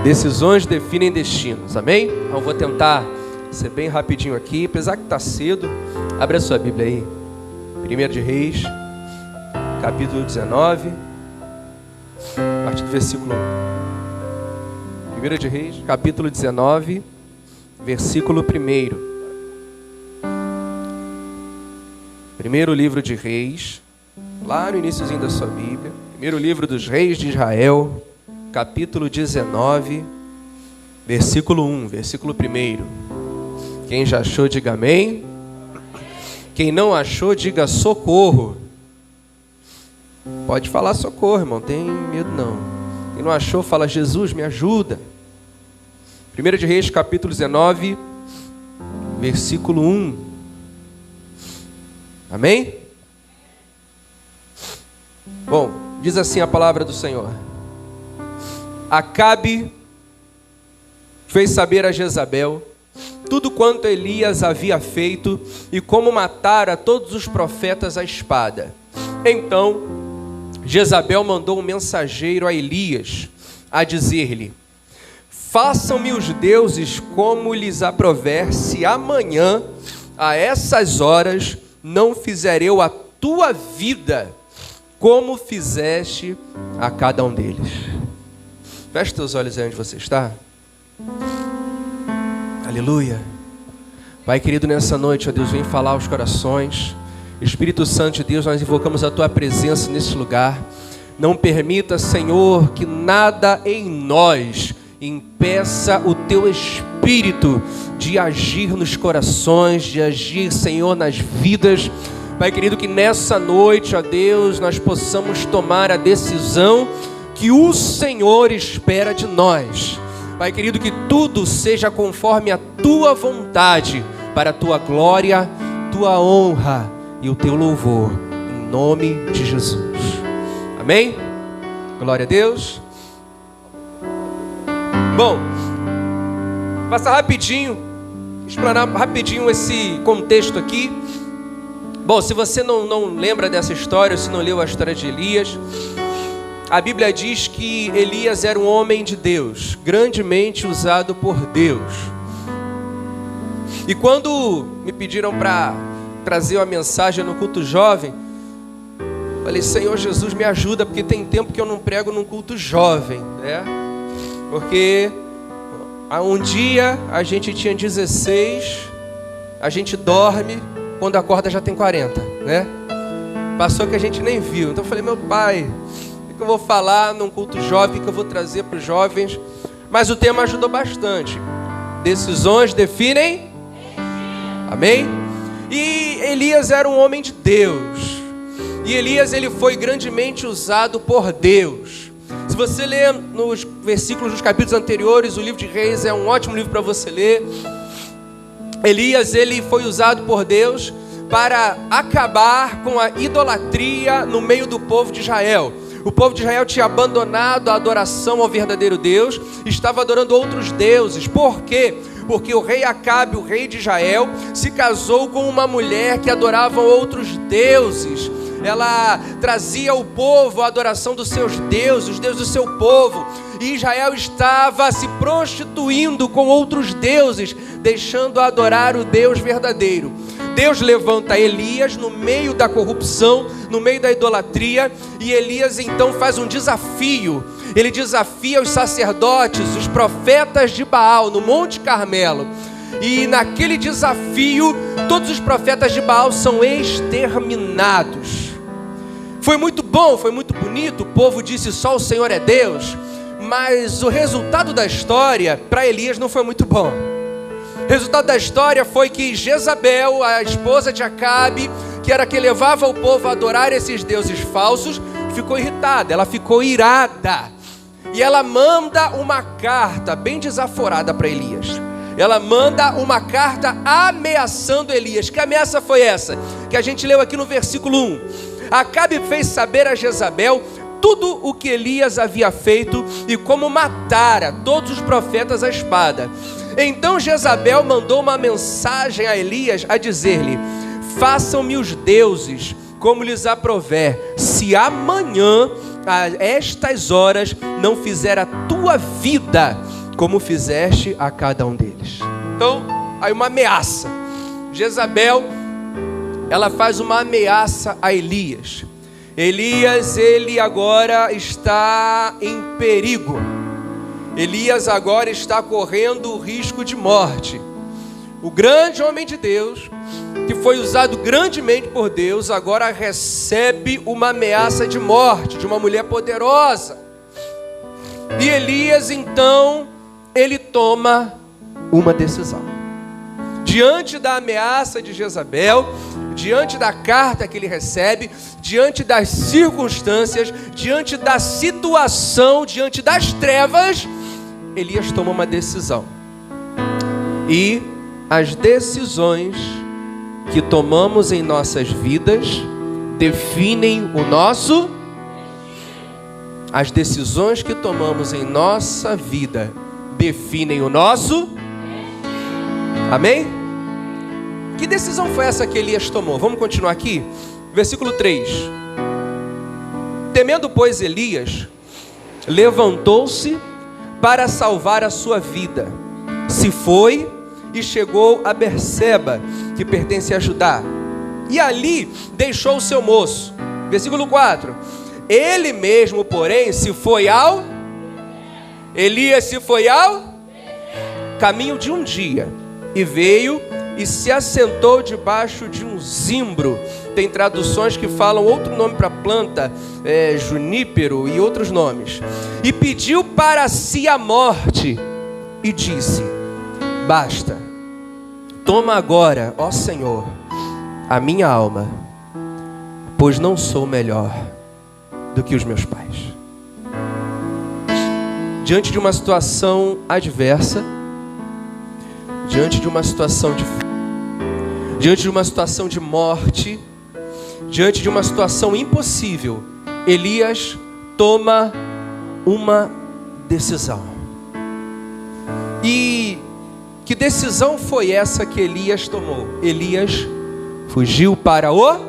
Decisões definem destinos, amém? Eu vou tentar ser bem rapidinho aqui, apesar que está cedo. Abre a sua Bíblia aí. 1 de Reis, capítulo 19, a partir do versículo 1. 1 de Reis, capítulo 19, versículo 1. Primeiro livro de Reis, lá no iniciozinho da sua Bíblia. Primeiro livro dos Reis de Israel, capítulo 19, versículo 1, versículo 1. Quem já achou, diga amém. Quem não achou, diga socorro. Pode falar socorro, irmão, tem medo não. Quem não achou, fala Jesus, me ajuda. 1 de Reis, capítulo 19, versículo 1. Amém? Bom, diz assim a palavra do Senhor. Acabe fez saber a Jezabel tudo quanto Elias havia feito e como matara todos os profetas à espada. Então Jezabel mandou um mensageiro a Elias a dizer-lhe: façam-me os deuses como lhes aprouver, se amanhã a essas horas não fizer eu a tua vida como fizeste a cada um deles. Feche teus olhos aí onde você está. Aleluia. Pai querido, nessa noite, ó Deus, vem falar aos corações. Espírito Santo de Deus, nós invocamos a tua presença nesse lugar. Não permita, Senhor, que nada em nós impeça o teu Espírito de agir nos corações, de agir, Senhor, nas vidas. Pai querido, que nessa noite, ó Deus, nós possamos tomar a decisão que o Senhor espera de nós. Pai querido, que tudo seja conforme a tua vontade, para a tua glória, tua honra e o teu louvor, em nome de Jesus. Amém? Glória a Deus. Bom, passar rapidinho, explanar rapidinho esse contexto aqui. Bom, se você não lembra dessa história, se não leu a história de Elias, a Bíblia diz que Elias era um homem de Deus, grandemente usado por Deus. E quando me pediram para trazer uma mensagem no culto jovem, falei: Senhor Jesus, me ajuda, porque tem tempo que eu não prego num culto jovem, né? Porque um dia a gente tinha 16, a gente dorme, quando acorda já tem 40, né? Passou que a gente nem viu. Então eu falei: meu pai, o que eu vou falar num culto jovem, que eu vou trazer para os jovens? Mas o tema ajudou bastante. Decisões definem. Amém? E Elias era um homem de Deus. E Elias, ele foi grandemente usado por Deus. Se você ler nos versículos dos capítulos anteriores, o livro de Reis é um ótimo livro para você ler. Elias, ele foi usado por Deus para acabar com a idolatria no meio do povo de Israel. O povo de Israel tinha abandonado a adoração ao verdadeiro Deus, estava adorando outros deuses. Por quê? Porque o rei Acabe, o rei de Israel, se casou com uma mulher que adorava outros deuses. Ela trazia ao povo a adoração dos seus deuses, os deuses do seu povo. E Israel estava se prostituindo com outros deuses, deixando a adorar o Deus verdadeiro. Deus levanta Elias no meio da corrupção, no meio da idolatria, e Elias então faz um desafio. Ele desafia os sacerdotes, os profetas de Baal, no Monte Carmelo. E naquele desafio, todos os profetas de Baal são exterminados. Foi muito bom, foi muito bonito, o povo disse: só o Senhor é Deus. Mas o resultado da história, para Elias, não foi muito bom. O resultado da história foi que Jezabel, a esposa de Acabe, que era quem levava o povo a adorar esses deuses falsos, ficou irritada, ela ficou irada. E ela manda uma carta bem desaforada para Elias. Ela manda uma carta ameaçando Elias. Que ameaça foi essa? Que a gente leu aqui no versículo 1. Acabe fez saber a Jezabel tudo o que Elias havia feito e como matara todos os profetas à espada. Então Jezabel mandou uma mensagem a Elias a dizer-lhe: façam-me os deuses como lhes aprouver, se amanhã a estas horas não fizer a tua vida como fizeste a cada um deles. Então, aí uma ameaça. Jezabel, ela faz uma ameaça a Elias. Elias, ele agora está em perigo. Elias agora está correndo o risco de morte. O grande homem de Deus, que foi usado grandemente por Deus, agora recebe uma ameaça de morte de uma mulher poderosa. E Elias, então, ele toma uma decisão. Diante da ameaça de Jezabel, diante da carta que ele recebe, diante das circunstâncias, diante da situação, diante das trevas, Elias toma uma decisão. E as decisões que tomamos em nossas vidas definem o nosso. As decisões que tomamos em nossa vida definem o nosso. Amém? Que decisão foi essa que Elias tomou? Vamos continuar aqui? Versículo 3. Temendo, pois, Elias, levantou-se para salvar a sua vida. Se foi e chegou a Berseba, que pertence a Judá. E ali deixou o seu moço. Versículo 4. Ele mesmo, porém, se foi ao... Elias se foi ao caminho de um dia. E veio e se assentou debaixo de um zimbro. Tem traduções que falam outro nome para planta, junípero e outros nomes. E pediu para si a morte e disse: basta, toma agora, ó Senhor, a minha alma, pois não sou melhor do que os meus pais. Diante de uma situação adversa, diante de uma situação difícil, diante de uma situação de morte, diante de uma situação impossível, Elias toma uma decisão. E que decisão foi essa que Elias tomou? Elias fugiu para o...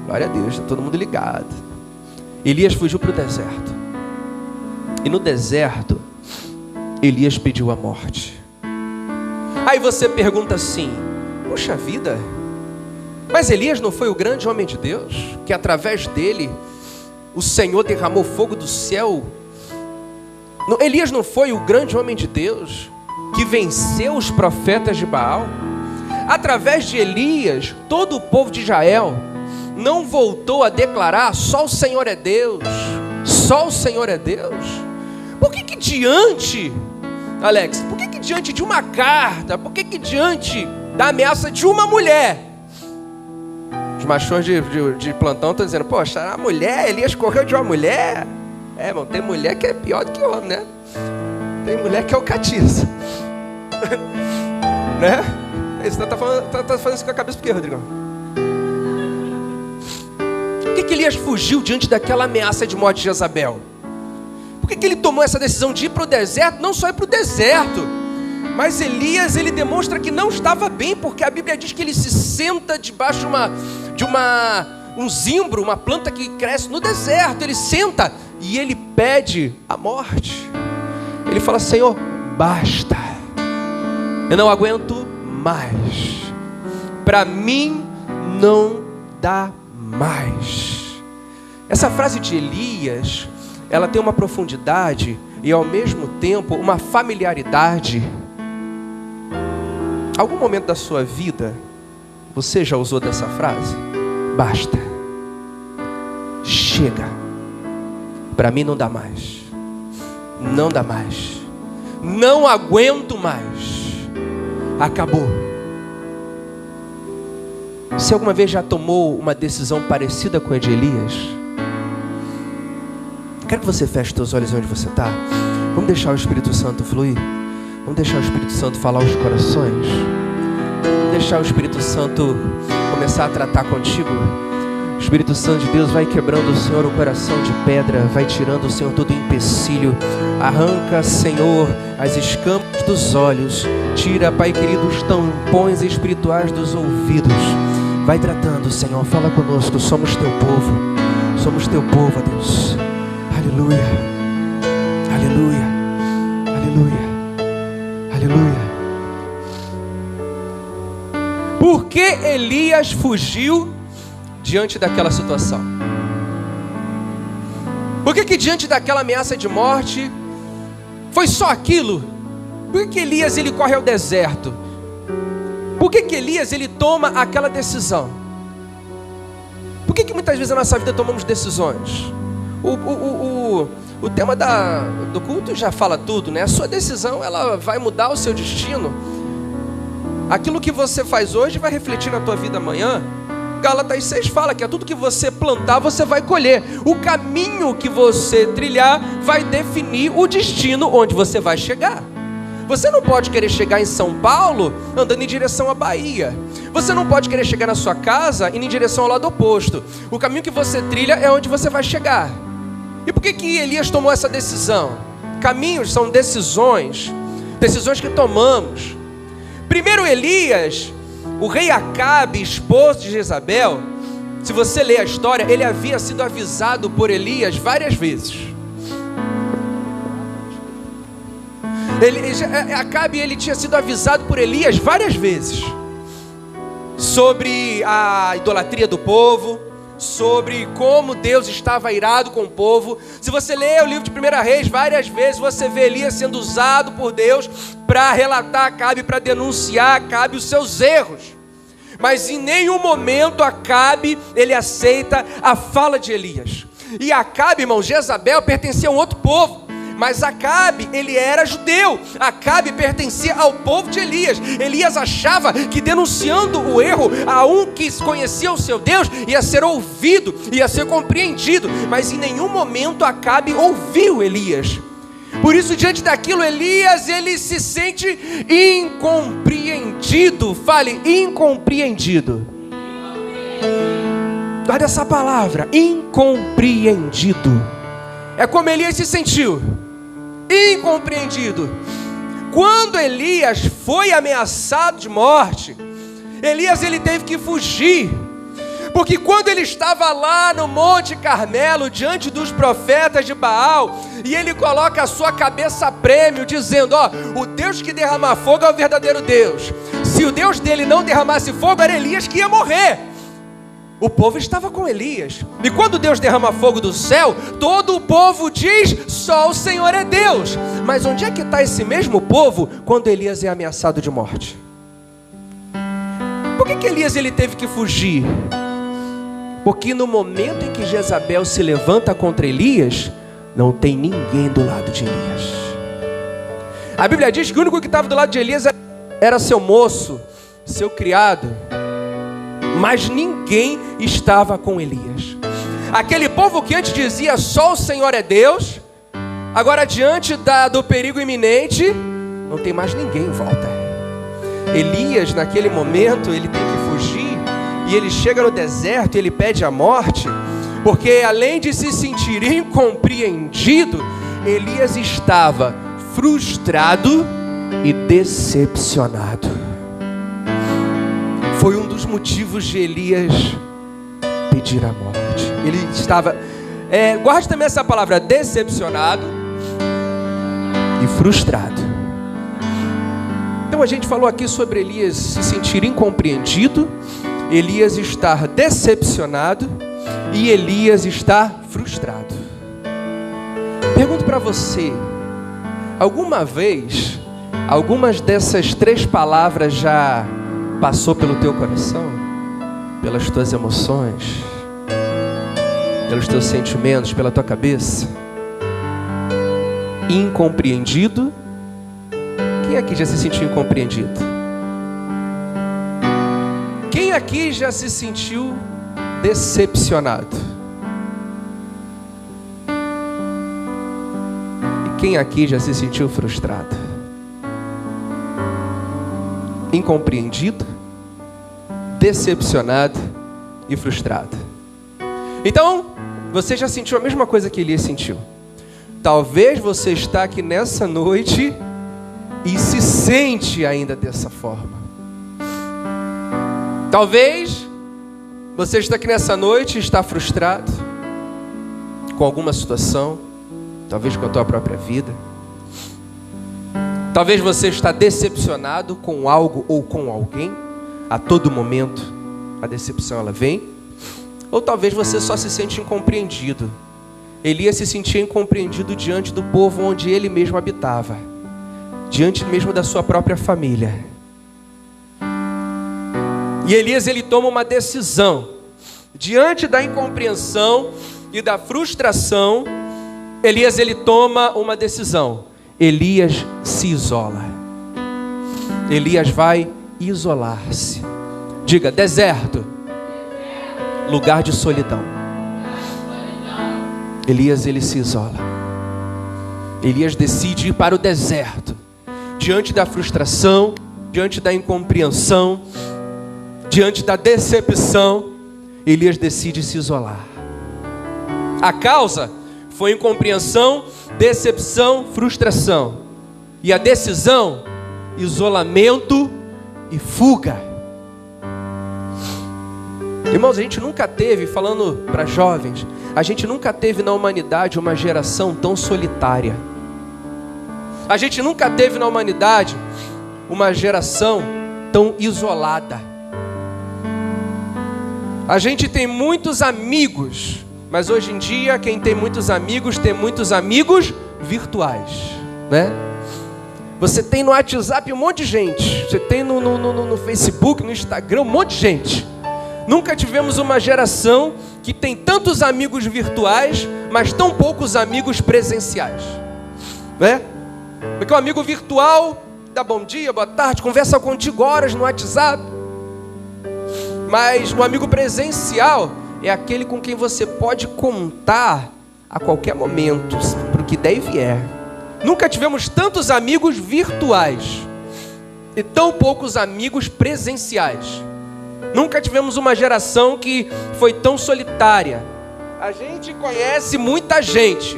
Glória a Deus, está todo mundo ligado. Elias fugiu para o deserto. E no deserto, Elias pediu a morte. Aí você pergunta assim: puxa vida, mas Elias não foi o grande homem de Deus? Que através dele, o Senhor derramou fogo do céu? Elias não foi o grande homem de Deus que venceu os profetas de Baal? Através de Elias, todo o povo de Israel não voltou a declarar: só o Senhor é Deus, só o Senhor é Deus? Por que diante, Alex, por que diante de uma carta, por que diante da ameaça de uma mulher, os machões de plantão estão dizendo: poxa, a mulher, Elias correu de uma mulher? Irmão, tem mulher que é pior do que homem, né? Tem mulher que é o catiço. Né? Você tá fazendo isso com a cabeça por quê, Rodrigão? Por que Elias fugiu diante daquela ameaça de morte de Jezabel? Por que ele tomou essa decisão de ir para o deserto? Não só ir para o deserto, mas Elias, ele demonstra que não estava bem, porque a Bíblia diz que ele se senta debaixo de um zimbro, uma planta que cresce no deserto. Ele senta e ele pede a morte. Ele fala: Senhor, basta, eu não aguento mais, para mim não dá mais. Essa frase de Elias, ela tem uma profundidade e ao mesmo tempo uma familiaridade. Algum momento da sua vida você já usou dessa frase? Basta, chega, para mim não dá mais, não dá mais, não aguento mais, acabou. Você alguma vez já tomou uma decisão parecida com a de Elias? Quero que você feche seus olhos onde você está. Vamos deixar o Espírito Santo fluir. Vamos deixar o Espírito Santo falar aos corações. Vamos deixar o Espírito Santo começar a tratar contigo. O Espírito Santo de Deus vai quebrando, Senhor, o coração de pedra. Vai tirando, Senhor, todo empecilho. Arranca, Senhor, as escamas dos olhos. Tira, Pai querido, os tampões espirituais dos ouvidos. Vai tratando, Senhor. Fala conosco. Somos teu povo. Somos teu povo, ó Deus. Aleluia. Aleluia. Elias fugiu diante daquela situação? Por que diante daquela ameaça de morte foi só aquilo? Por que Elias ele corre ao deserto? Por que Elias ele toma aquela decisão? Por que muitas vezes na nossa vida tomamos decisões? O tema do culto já fala tudo, né? A sua decisão, ela vai mudar o seu destino. Aquilo que você faz hoje vai refletir na tua vida amanhã. Gálatas 6 fala que é tudo que você plantar, você vai colher. O caminho que você trilhar vai definir o destino onde você vai chegar. Você não pode querer chegar em São Paulo andando em direção à Bahia. Você não pode querer chegar na sua casa indo em direção ao lado oposto. O caminho que você trilha é onde você vai chegar. E por que Elias tomou essa decisão? Caminhos são decisões que tomamos. Primeiro Elias, o rei Acabe, esposo de Jezabel, se você ler a história, ele havia sido avisado por Elias várias vezes. Acabe ele tinha sido avisado por Elias várias vezes sobre a idolatria do povo, sobre como Deus estava irado com o povo. Se você ler o livro de 1 Reis, várias vezes você vê Elias sendo usado por Deus para relatar a Acabe, para denunciar a Acabe os seus erros. Mas em nenhum momento Acabe ele aceita a fala de Elias. E Acabe, irmão, Jezabel pertencia a um outro povo. Mas Acabe, ele era judeu. Acabe pertencia ao povo de Elias. Elias achava que denunciando o erro a um que conhecia o seu Deus, ia ser ouvido, ia ser compreendido. Mas em nenhum momento Acabe ouviu Elias. Por isso, diante daquilo, Elias, ele se sente incompreendido. Fale, incompreendido. Guarda essa palavra, incompreendido. É como Elias se sentiu. Incompreendido. Quando Elias foi ameaçado de morte, Elias ele teve que fugir, porque quando ele estava lá no Monte Carmelo, diante dos profetas de Baal, e ele coloca a sua cabeça a prêmio, dizendo, o Deus que derrama fogo é o verdadeiro Deus. Se o Deus dele não derramasse fogo, era Elias que ia morrer. O povo estava com Elias. E quando Deus derrama fogo do céu, todo o povo diz, só o Senhor é Deus. Mas onde é que está esse mesmo povo quando Elias é ameaçado de morte? Por que Elias ele teve que fugir? Porque no momento em que Jezabel se levanta contra Elias, não tem ninguém do lado de Elias. A Bíblia diz que o único que estava do lado de Elias era seu moço, seu criado. Mas ninguém estava com Elias. Aquele povo que antes dizia só o Senhor é Deus, agora diante do perigo iminente, não tem mais ninguém em volta. Elias naquele momento, ele tem que fugir, e ele chega no deserto, ele pede a morte, porque além de se sentir incompreendido, Elias estava frustrado e decepcionado. Foi um dos motivos de Elias pedir a morte. Ele estava, guarde também essa palavra, decepcionado e frustrado. Então a gente falou aqui sobre Elias se sentir incompreendido, Elias estar decepcionado e Elias estar frustrado. Pergunto para você, alguma vez, algumas dessas três palavras já passou pelo teu coração, pelas tuas emoções, pelos teus sentimentos, pela tua cabeça? Incompreendido. Quem aqui já se sentiu incompreendido? Quem aqui já se sentiu decepcionado? E quem aqui já se sentiu frustrado? Incompreendido, decepcionado e frustrado. Então, você já sentiu a mesma coisa que Elias sentiu. Talvez você está aqui nessa noite e se sente ainda dessa forma. Talvez você está aqui nessa noite e está frustrado com alguma situação, talvez com a tua própria vida. Talvez você está decepcionado com algo ou com alguém a todo momento. A decepção, ela vem. Ou talvez você só se sente incompreendido. Elias se sentia incompreendido diante do povo onde ele mesmo habitava, diante mesmo da sua própria família. E Elias, ele toma uma decisão. Diante da incompreensão e da frustração, Elias, ele toma uma decisão. Elias se isola. Elias vai isolar-se. Diga, deserto, lugar de solidão. Elias, ele se isola. Elias decide ir para o deserto. Diante da frustração, diante da incompreensão, diante da decepção, Elias decide se isolar. A causa foi incompreensão, decepção, frustração. E a decisão, isolamento e fuga. Irmãos, a gente nunca teve, falando para jovens, a gente nunca teve na humanidade uma geração tão solitária. A gente nunca teve na humanidade uma geração tão isolada. A gente tem muitos amigos, mas hoje em dia quem tem muitos amigos virtuais, né? Você tem no WhatsApp um monte de gente, você tem no Facebook, no Instagram, um monte de gente. Nunca tivemos uma geração que tem tantos amigos virtuais, mas tão poucos amigos presenciais, né? Porque o amigo virtual dá bom dia, boa tarde, conversa contigo horas no WhatsApp. Mas o amigo presencial é aquele com quem você pode contar a qualquer momento, para o que der e vier. Nunca tivemos tantos amigos virtuais e tão poucos amigos presenciais. Nunca tivemos uma geração que foi tão solitária. A gente conhece muita gente,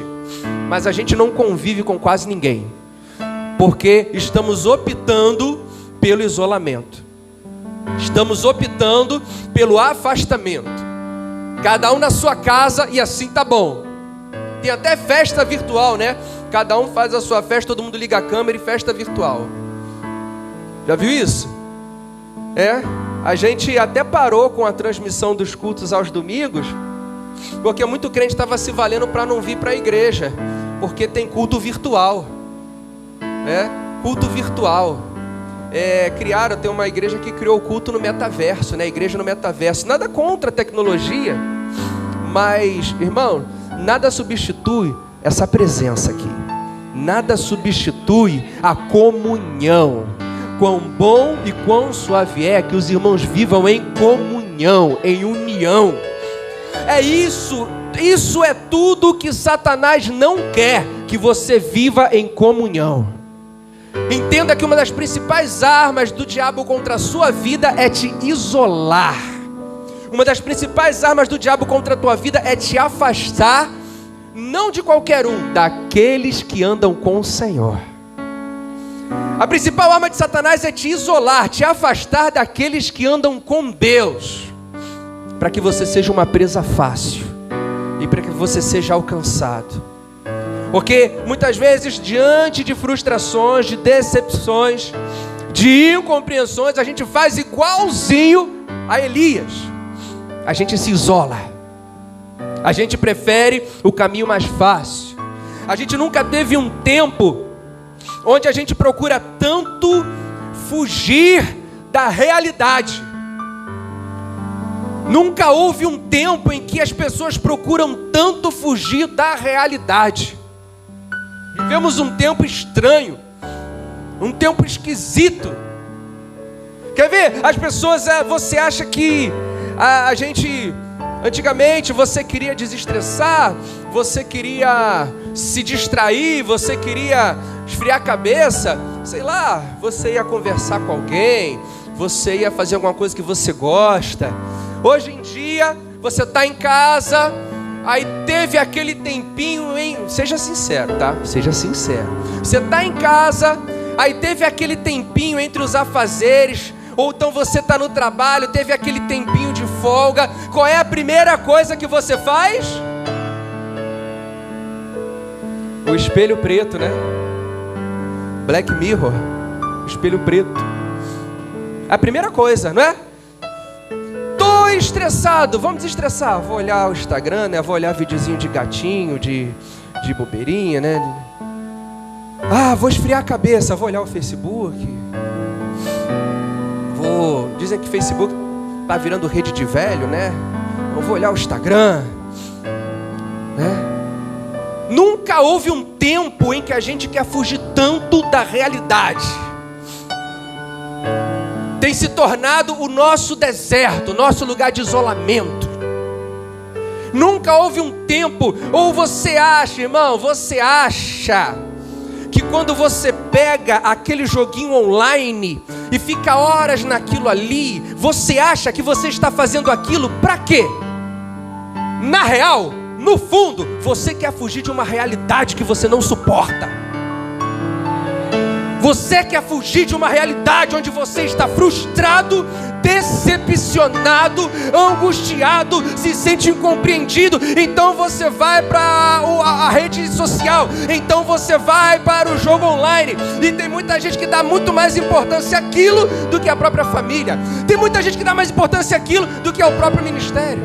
mas a gente não convive com quase ninguém, porque estamos optando pelo isolamento. Estamos optando pelo afastamento. Cada um na sua casa e assim tá bom. Tem até festa virtual, né? Cada um faz a sua festa, todo mundo liga a câmera e festa virtual. Já viu isso? A gente até parou com a transmissão dos cultos aos domingos, porque muito crente estava se valendo para não vir para a igreja, porque tem culto virtual. Culto virtual. Tem uma igreja que criou o culto no metaverso, né? Igreja no metaverso. Nada contra a tecnologia, mas, irmão, nada substitui essa presença aqui. Nada substitui a comunhão. Quão bom e quão suave é que os irmãos vivam em comunhão, em união. Isso é tudo que Satanás não quer, que você viva em comunhão. Entenda que uma das principais armas do diabo contra a sua vida é te isolar. Uma das principais armas do diabo contra a tua vida é te afastar, não de qualquer um, daqueles que andam com o Senhor. A principal arma de Satanás é te isolar, te afastar daqueles que andam com Deus, para que você seja uma presa fácil e para que você seja alcançado. Porque muitas vezes, diante de frustrações, de decepções, de incompreensões, a gente faz igualzinho a Elias. A gente se isola. A gente prefere o caminho mais fácil. A gente nunca teve um tempo onde a gente procura tanto fugir da realidade. Nunca houve um tempo em que as pessoas procuram tanto fugir da realidade. Vivemos um tempo estranho, um tempo esquisito. Quer ver? As pessoas, você acha que a gente, antigamente você queria desestressar, você queria se distrair, você queria esfriar a cabeça, sei lá, você ia conversar com alguém, você ia fazer alguma coisa que você gosta. Hoje em dia, você está em casa, aí teve aquele tempinho, seja sincero, tá? Seja sincero. Você está em casa, aí teve aquele tempinho entre os afazeres, ou então você está no trabalho, teve aquele tempinho de folga. Qual é a primeira coisa que você faz? O espelho preto, né? Black Mirror, espelho preto. A primeira coisa, não é? meio estressado, vamos desestressar. Vou olhar o Instagram, né? Vou olhar videozinho de gatinho, de bobeirinha, né? Vou esfriar a cabeça, vou olhar o Facebook. Dizem que Facebook tá virando rede de velho, né? Eu vou olhar o Instagram, né? Nunca houve um tempo em que a gente quer fugir tanto da realidade. Tem se tornado o nosso deserto, o nosso lugar de isolamento. Nunca houve um tempo, ou você acha, irmão, que quando você pega aquele joguinho online e fica horas naquilo ali, você acha que você está fazendo aquilo para quê? Na real, no fundo, você quer fugir de uma realidade que você não suporta. Você quer fugir de uma realidade onde você está frustrado, decepcionado, angustiado, se sente incompreendido. Então você vai para a rede social, então você vai para o jogo online. E tem muita gente que dá muito mais importância àquilo do que à própria família. Tem muita gente que dá mais importância àquilo do que ao próprio ministério.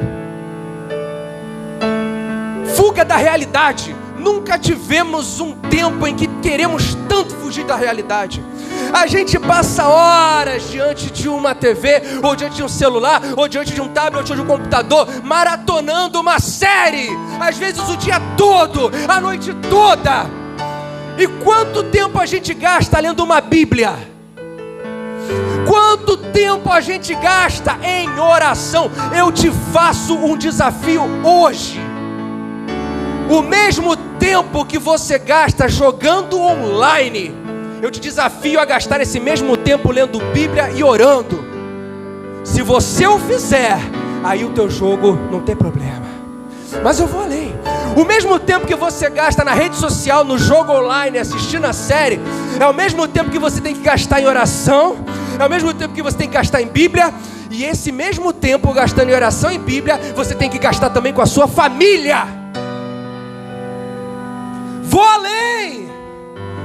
Fuga da realidade. Nunca tivemos um tempo em que queremos tanto fugir da realidade. A gente passa horas diante de uma TV, ou diante de um celular, ou diante de um tablet, ou de um computador, maratonando uma série, às vezes o dia todo, a noite toda. E quanto tempo a gente gasta lendo uma Bíblia? Quanto tempo a gente gasta em oração? Eu te faço um desafio hoje. O mesmo tempo que você gasta jogando online, eu te desafio a gastar esse mesmo tempo lendo Bíblia e orando. Se você o fizer, aí o teu jogo não tem problema. Mas eu vou além. O mesmo tempo que você gasta na rede social, no jogo online, assistindo a série, é o mesmo tempo que você tem que gastar em oração, é o mesmo tempo que você tem que gastar em Bíblia. E esse mesmo tempo gastando em oração e em Bíblia, você tem que gastar também com a sua família. Vou além.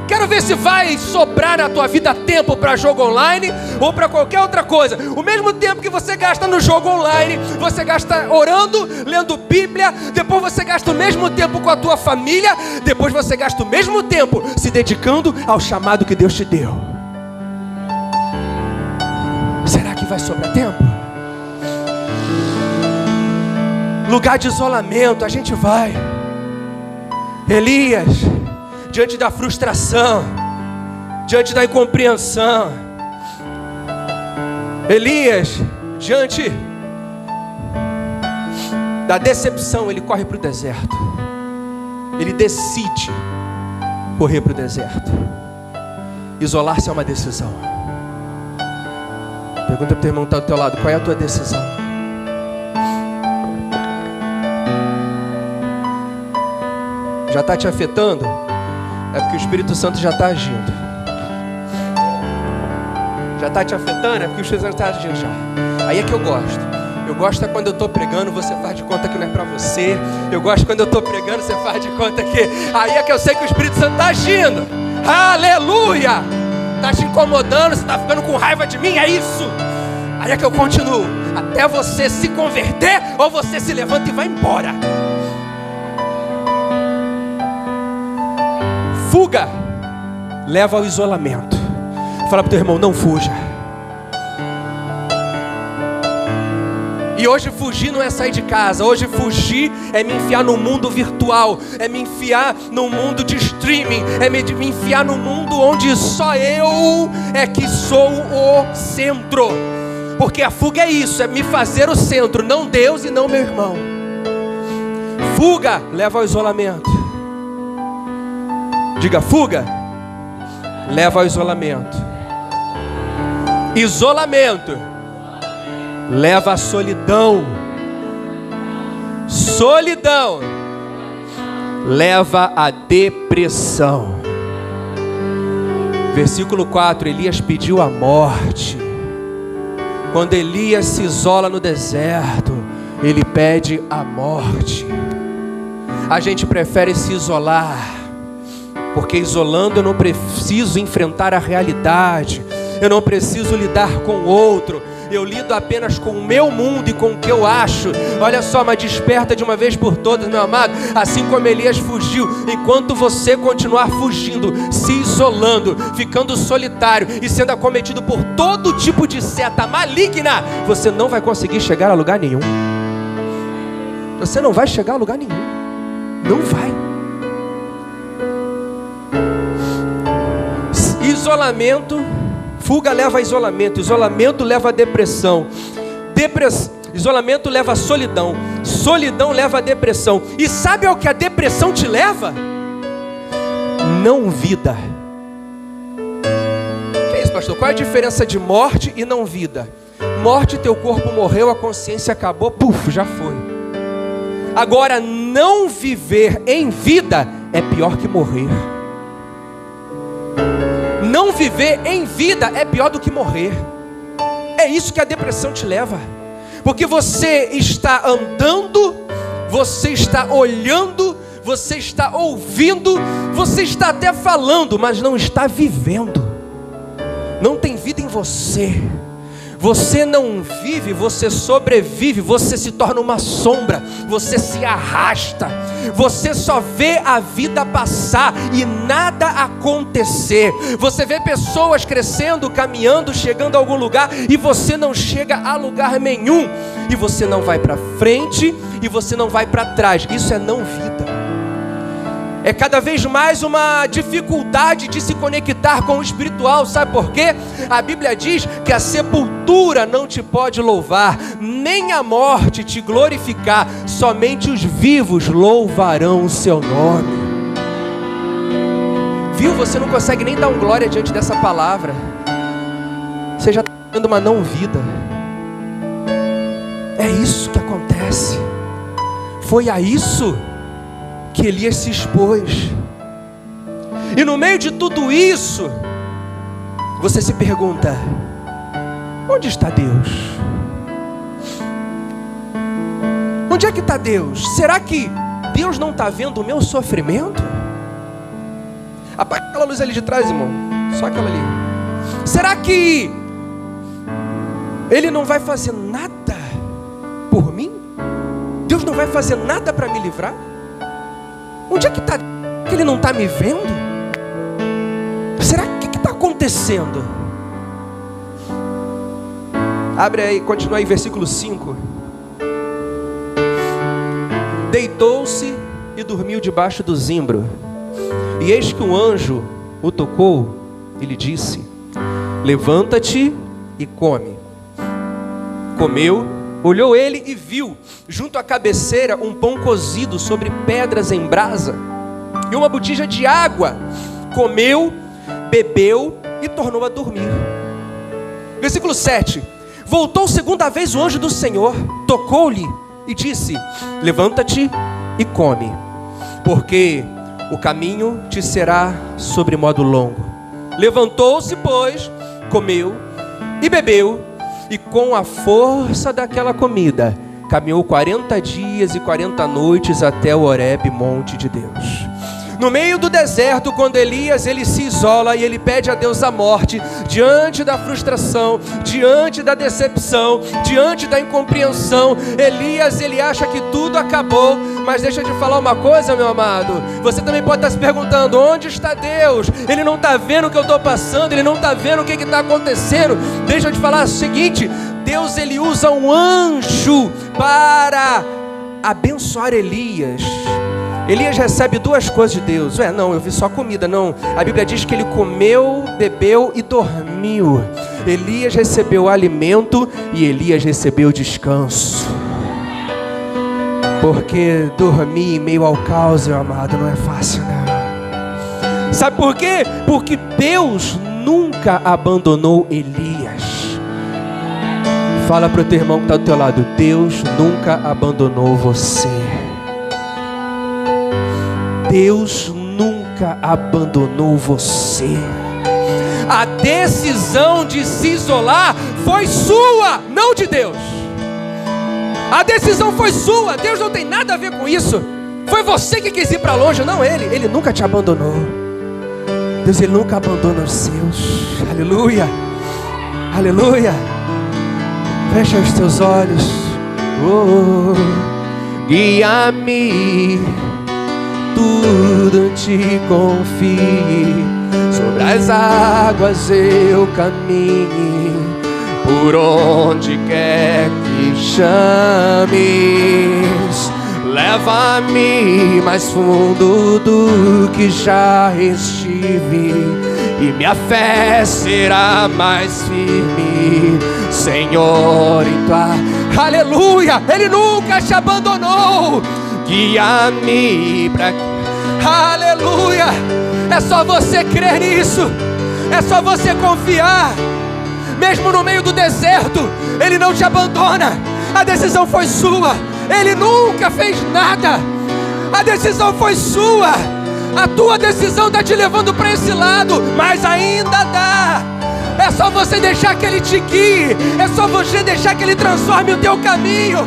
Quero ver se vai sobrar na tua vida tempo para jogo online ou para qualquer outra coisa. O mesmo tempo que você gasta no jogo online, você gasta orando, lendo Bíblia. Depois você gasta o mesmo tempo com a tua família. Depois você gasta o mesmo tempo se dedicando ao chamado que Deus te deu. Será que vai sobrar tempo? Lugar de isolamento, a gente vai. Elias, diante da frustração, diante da incompreensão. Elias, diante da decepção, ele corre para o deserto. Ele decide correr para o deserto. Isolar-se é uma decisão. Pergunta para o teu irmão que está do teu lado: qual é a tua decisão? Já está te afetando? É porque o Espírito Santo já está agindo. Já está te afetando? É porque o Espírito Santo está agindo já. Aí é que eu gosto. Eu gosto é quando eu estou pregando, você faz de conta que não é para você. Eu gosto quando eu estou pregando, você faz de conta que... Aí é que eu sei que o Espírito Santo está agindo. Aleluia! Está te incomodando, você está ficando com raiva de mim, é isso. Aí é que eu continuo. Até você se converter, ou você se levanta e vai embora. Fuga leva ao isolamento. Fala para o teu irmão: não fuja. E hoje fugir não é sair de casa. Hoje fugir é me enfiar no mundo virtual, é me enfiar no mundo de streaming, é me enfiar no mundo onde só eu é que sou o centro. Porque a fuga é isso, é me fazer o centro, não Deus e não meu irmão. Fuga leva ao isolamento. Diga: fuga leva ao isolamento. Isolamento leva à solidão. Solidão leva à depressão. Versículo 4: Elias pediu a morte. Quando Elias se isola no deserto, ele pede a morte. A gente prefere se isolar, porque isolando eu não preciso enfrentar a realidade, eu não preciso lidar com o outro, eu lido apenas com o meu mundo e com o que eu acho. Olha só, mas desperta de uma vez por todas, meu amado, assim como Elias fugiu. Enquanto você continuar fugindo, se isolando, ficando solitário e sendo acometido por todo tipo de seta maligna, você não vai conseguir chegar a lugar nenhum. Você não vai chegar a lugar nenhum. Não vai. Isolamento, fuga leva a isolamento, isolamento leva a depressão, isolamento leva a solidão, solidão leva a depressão. E sabe ao que a depressão te leva? Não vida. Que é isso, pastor? Qual é a diferença de morte e não vida? Morte, teu corpo morreu, a consciência acabou, puf, já foi. Agora, não viver em vida é pior que morrer. Não viver em vida é pior do que morrer. É isso que a depressão te leva. Porque você está andando, você está olhando, você está ouvindo, você está até falando, mas não está vivendo. Não tem vida em você. Você não vive, você sobrevive, você se torna uma sombra, você se arrasta, você só vê a vida passar e nada acontecer. Você vê pessoas crescendo, caminhando, chegando a algum lugar e você não chega a lugar nenhum. E você não vai para frente e você não vai para trás. Isso é não vida. É cada vez mais uma dificuldade de se conectar com o espiritual. Sabe por quê? A Bíblia diz que a sepultura não te pode louvar, nem a morte te glorificar. Somente os vivos louvarão o seu nome. Viu? Você não consegue nem dar um glória diante dessa palavra. Você já está tendo uma não vida. É isso que acontece. Foi a isso que Elias se expôs. E no meio de tudo isso, você se pergunta: onde está Deus? Onde é que está Deus? Será que Deus não está vendo o meu sofrimento? Apaga aquela luz ali de trás, irmão. Só aquela ali. Será que Ele não vai fazer nada por mim? Deus não vai fazer nada para me livrar? Onde é que está? Que Ele não está me vendo? Será que está acontecendo? Abre aí, continua aí, versículo 5. Deitou-se e dormiu debaixo do zimbro. E eis que um anjo o tocou e lhe disse: levanta-te e come. Comeu, olhou ele e viu, junto à cabeceira, um pão cozido sobre pedras em brasa e uma botija de água. Comeu, bebeu e tornou a dormir. Versículo 7. Voltou segunda vez o anjo do Senhor, tocou-lhe e disse: levanta-te e come, porque o caminho te será sobre modo longo. Levantou-se, pois, comeu e bebeu, e com a força daquela comida, caminhou 40 dias e 40 noites até o Horebe, monte de Deus. No meio do deserto, quando Elias ele se isola e ele pede a Deus a morte, diante da frustração, diante da decepção, diante da incompreensão, Elias ele acha que tudo acabou. Mas deixa eu te falar uma coisa, meu amado, você também pode estar se perguntando: onde está Deus? Ele não está vendo o que eu estou passando, Ele não está vendo o que está acontecendo. Deixa eu te falar o seguinte: Deus ele usa um anjo para abençoar Elias. Elias recebe duas coisas de Deus. Não, eu vi só comida. Não, a Bíblia diz que ele comeu, bebeu e dormiu. Elias recebeu alimento e Elias recebeu descanso. Porque dormir em meio ao caos, meu amado, não é fácil, não. Sabe por quê? Porque Deus nunca abandonou Elias. Fala para o teu irmão que está do teu lado: Deus nunca abandonou você. Deus nunca abandonou você. A decisão de se isolar foi sua, não de Deus. A decisão foi sua, Deus não tem nada a ver com isso. Foi você que quis ir para longe, não Ele. Ele nunca te abandonou. Deus ele nunca abandona os seus. Aleluia, aleluia. Fecha os teus olhos. Guia-me, tudo te confie. Sobre as águas eu caminhe, por onde quer que chames. Leva-me mais fundo do que já estive, e minha fé será mais firme, Senhor, em tua... Aleluia! Ele nunca te abandonou. Guia-me pra... Aleluia! É só você crer nisso. É só você confiar. Mesmo no meio do deserto, Ele não te abandona. A decisão foi sua. Ele nunca fez nada. A decisão foi sua. A tua decisão está te levando para esse lado, mas ainda dá. É só você deixar que Ele te guie. É só você deixar que Ele transforme o teu caminho.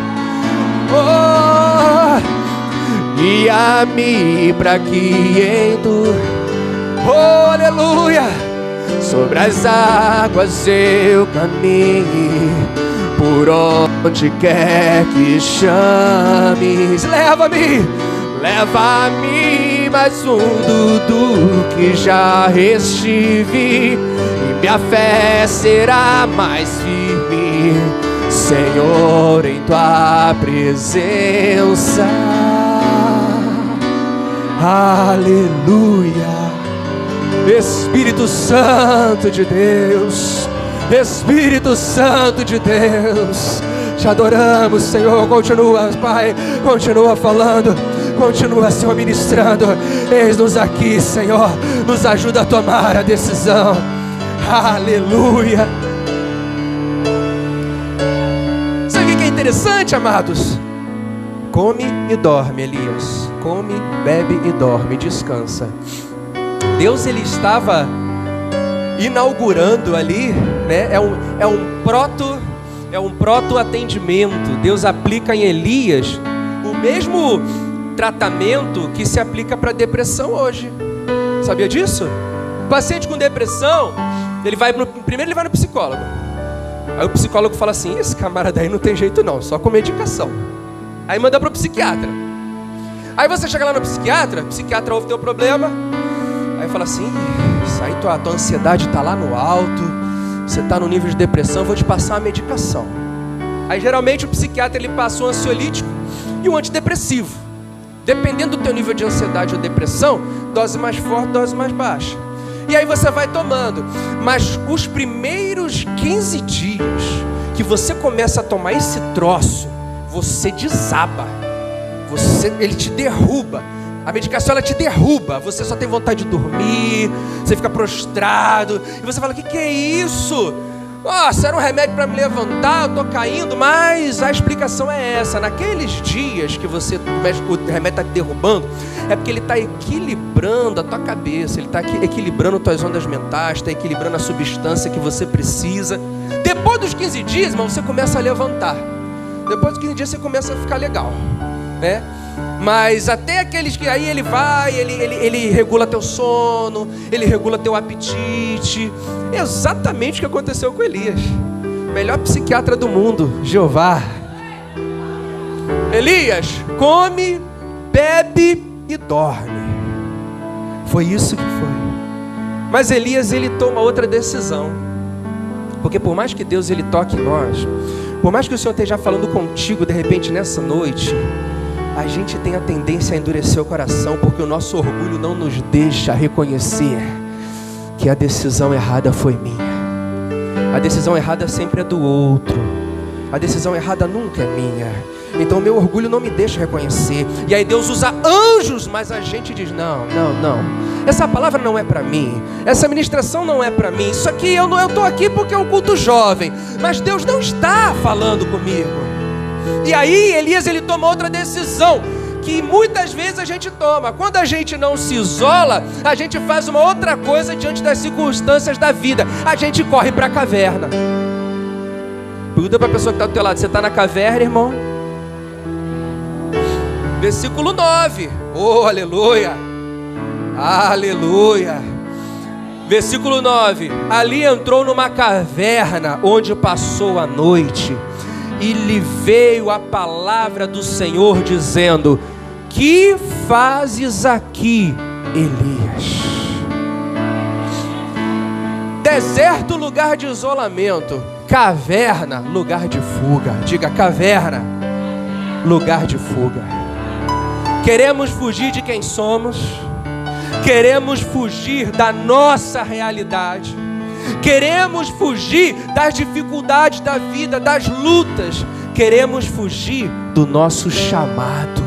Guia-me para que em tu... aleluia! Sobre as águas eu caminhe, por onde quer que chames. Leva-me, leva-me mais fundo do que já estive, e minha fé será mais firme, Senhor, em tua presença. Aleluia! Espírito Santo de Deus, Espírito Santo de Deus, te adoramos, Senhor. Continua, Pai, continua falando, continua, Senhor, ministrando. Eis-nos aqui, Senhor, nos ajuda a tomar a decisão. Aleluia. Sabe o que é interessante, amados? Come e dorme, Elias. Come, bebe e dorme, descansa. Deus, Ele estava inaugurando ali, né? É um proto atendimento. Deus aplica em Elias o mesmo tratamento que se aplica para depressão hoje. Sabia disso? O paciente com depressão, primeiro ele vai no psicólogo. Aí o psicólogo fala assim: esse camarada aí não tem jeito não, só com medicação. Aí manda para o psiquiatra. Aí você chega lá no psiquiatra, o psiquiatra ouve teu problema. Aí fala assim: isso aí, tua ansiedade está lá no alto, você está no nível de depressão, eu vou te passar uma medicação. Aí geralmente o psiquiatra ele passa um ansiolítico e um antidepressivo. Dependendo do teu nível de ansiedade ou depressão, dose mais forte, dose mais baixa. E aí você vai tomando. Mas os primeiros 15 dias que você começa a tomar esse troço, você desaba. Ele te derruba. A medicação, ela te derruba. Você só tem vontade de dormir, você fica prostrado, e você fala: o que é isso? Nossa, era um remédio para me levantar, eu tô caindo. Mas a explicação é essa: naqueles dias que o remédio está te derrubando, é porque ele está equilibrando a tua cabeça, ele está equilibrando tuas ondas mentais, está equilibrando a substância que você precisa. Depois dos 15 dias, irmão, você começa a levantar. Depois dos 15 dias você começa a ficar legal, né? Mas até aqueles que aí ele vai, ele regula teu sono, ele regula teu apetite. Exatamente o que aconteceu com Elias. Melhor psiquiatra do mundo, Jeová. Elias, come, bebe e dorme. Foi isso que foi. Mas Elias, ele toma outra decisão. Porque por mais que Deus ele toque em nós, por mais que o Senhor esteja falando contigo de repente nessa noite, a gente tem a tendência a endurecer o coração, porque o nosso orgulho não nos deixa reconhecer que a decisão errada foi minha. A decisão errada sempre é do outro. A decisão errada nunca é minha. Então meu orgulho não me deixa reconhecer. E aí Deus usa anjos, mas a gente diz: não. Essa palavra não é para mim. Essa ministração não é para mim. Isso aqui eu estou aqui porque é um culto jovem. Mas Deus não está falando comigo. E aí Elias ele toma outra decisão que muitas vezes a gente toma. Quando a gente não se isola, a gente faz uma outra coisa diante das circunstâncias da vida. A gente corre para a caverna. Pergunta para a pessoa que está do teu lado: você está na caverna, irmão? Versículo 9. Oh, aleluia. Aleluia. Versículo 9. Ali entrou numa caverna onde passou a noite. e lhe veio a palavra do Senhor dizendo: que fazes aqui, Elias? Deserto, lugar de isolamento. Caverna, lugar de fuga. Diga: caverna, lugar de fuga. Queremos fugir de quem somos. Queremos fugir da nossa realidade. Queremos fugir das dificuldades da vida, das lutas. Queremos fugir do nosso chamado.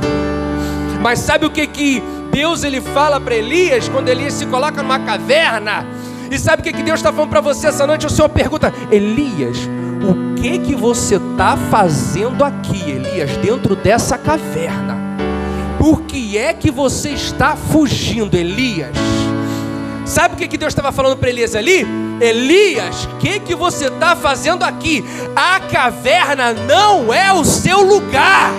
Mas sabe o que Deus ele fala para Elias quando Elias se coloca numa caverna? E sabe o que Deus está falando para você essa noite? O Senhor pergunta: Elias, o que você está fazendo aqui, Elias, dentro dessa caverna? Por que é que você está fugindo, Elias? Sabe o que Deus estava falando para Elias ali? Elias, o que você está fazendo aqui? A caverna não é o seu lugar.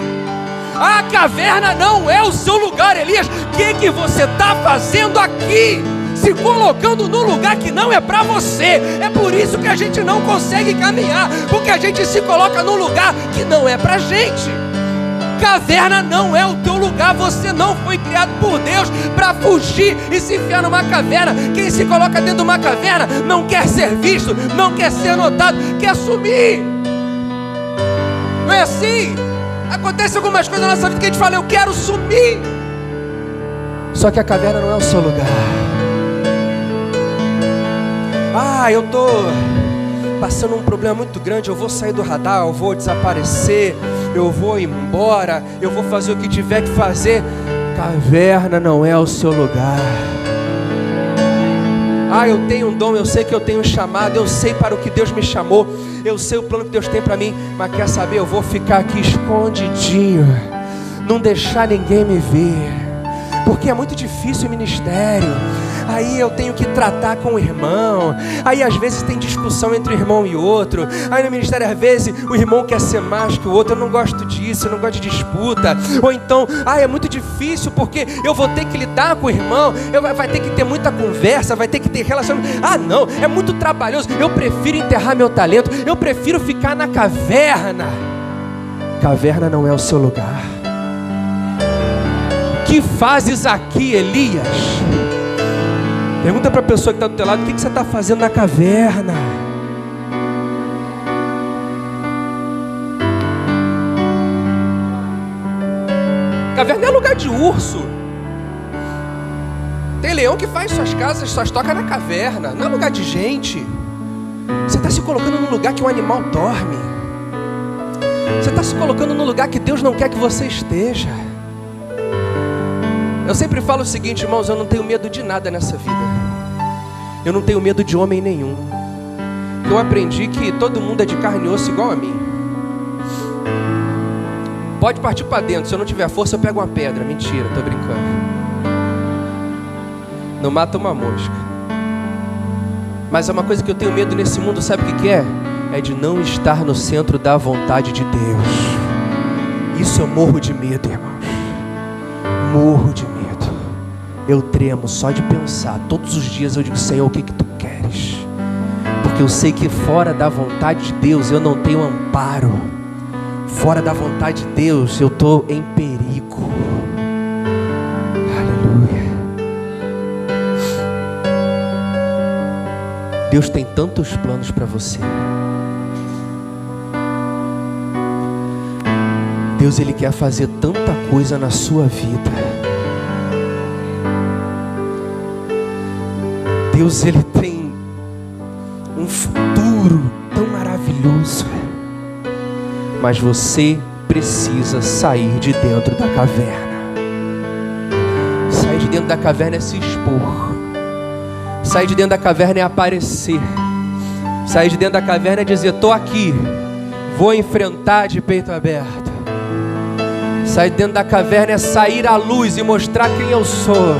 A caverna não é o seu lugar, Elias. O que você está fazendo aqui? Se colocando no lugar que não é para você. É por isso que a gente não consegue caminhar, porque a gente se coloca num lugar que não é pra gente. Caverna não é o teu lugar. Você não foi criado por Deus para fugir e se enfiar numa caverna. Quem se coloca dentro de uma caverna não quer ser visto, não quer ser notado, quer sumir. Não é assim? Acontece algumas coisas na nossa vida que a gente fala: eu quero sumir. Só que a caverna não é o seu lugar. Eu tô passando um problema muito grande, eu vou sair do radar, eu vou desaparecer, eu vou embora, eu vou fazer o que tiver que fazer. Caverna não é o seu lugar. Eu tenho um dom, eu sei que eu tenho um chamado, eu sei para o que Deus me chamou, eu sei o plano que Deus tem para mim, mas quer saber, eu vou ficar aqui escondidinho, não deixar ninguém me ver, porque é muito difícil o ministério. Aí eu tenho que tratar com o irmão. Aí às vezes tem discussão entre um irmão e outro. Aí no ministério às vezes o irmão quer ser mais que o outro. Eu não gosto disso, eu não gosto de disputa. Ou então, é muito difícil porque eu vou ter que lidar com o irmão. Vai ter que ter muita conversa, vai ter que ter relacionamento. Não, é muito trabalhoso. Eu prefiro enterrar meu talento. Eu prefiro ficar na caverna. Caverna não é o seu lugar. Que fazes aqui, Elias? Pergunta para a pessoa que está do teu lado: o que você está fazendo na caverna? Caverna é lugar de urso. Tem leão que faz suas casas, suas tocas na caverna. Não é lugar de gente. Você está se colocando num lugar que um animal dorme. Você está se colocando num lugar que Deus não quer que você esteja. Eu sempre falo o seguinte, irmãos: eu não tenho medo de nada nessa vida. Eu não tenho medo de homem nenhum. Eu aprendi que todo mundo é de carne e osso igual a mim. Pode partir para dentro. Se eu não tiver força, eu pego uma pedra. Mentira, tô brincando. Não mata uma mosca. Mas é uma coisa que eu tenho medo nesse mundo, sabe o que é? É de não estar no centro da vontade de Deus. Isso eu morro de medo, irmãos. Morro de medo. Eu tremo só de pensar. Todos os dias eu digo: Senhor, o que tu queres? Porque eu sei que fora da vontade de Deus eu não tenho amparo. Fora da vontade de Deus eu estou em perigo. Aleluia. Deus tem tantos planos para você. Deus, Ele quer fazer tanta coisa na sua vida. Deus, Ele tem um futuro tão maravilhoso. Mas você precisa sair de dentro da caverna. Sair de dentro da caverna é se expor. Sair de dentro da caverna é aparecer. Sair de dentro da caverna é dizer: estou aqui, vou enfrentar de peito aberto. Sair de dentro da caverna é sair à luz e mostrar quem eu sou.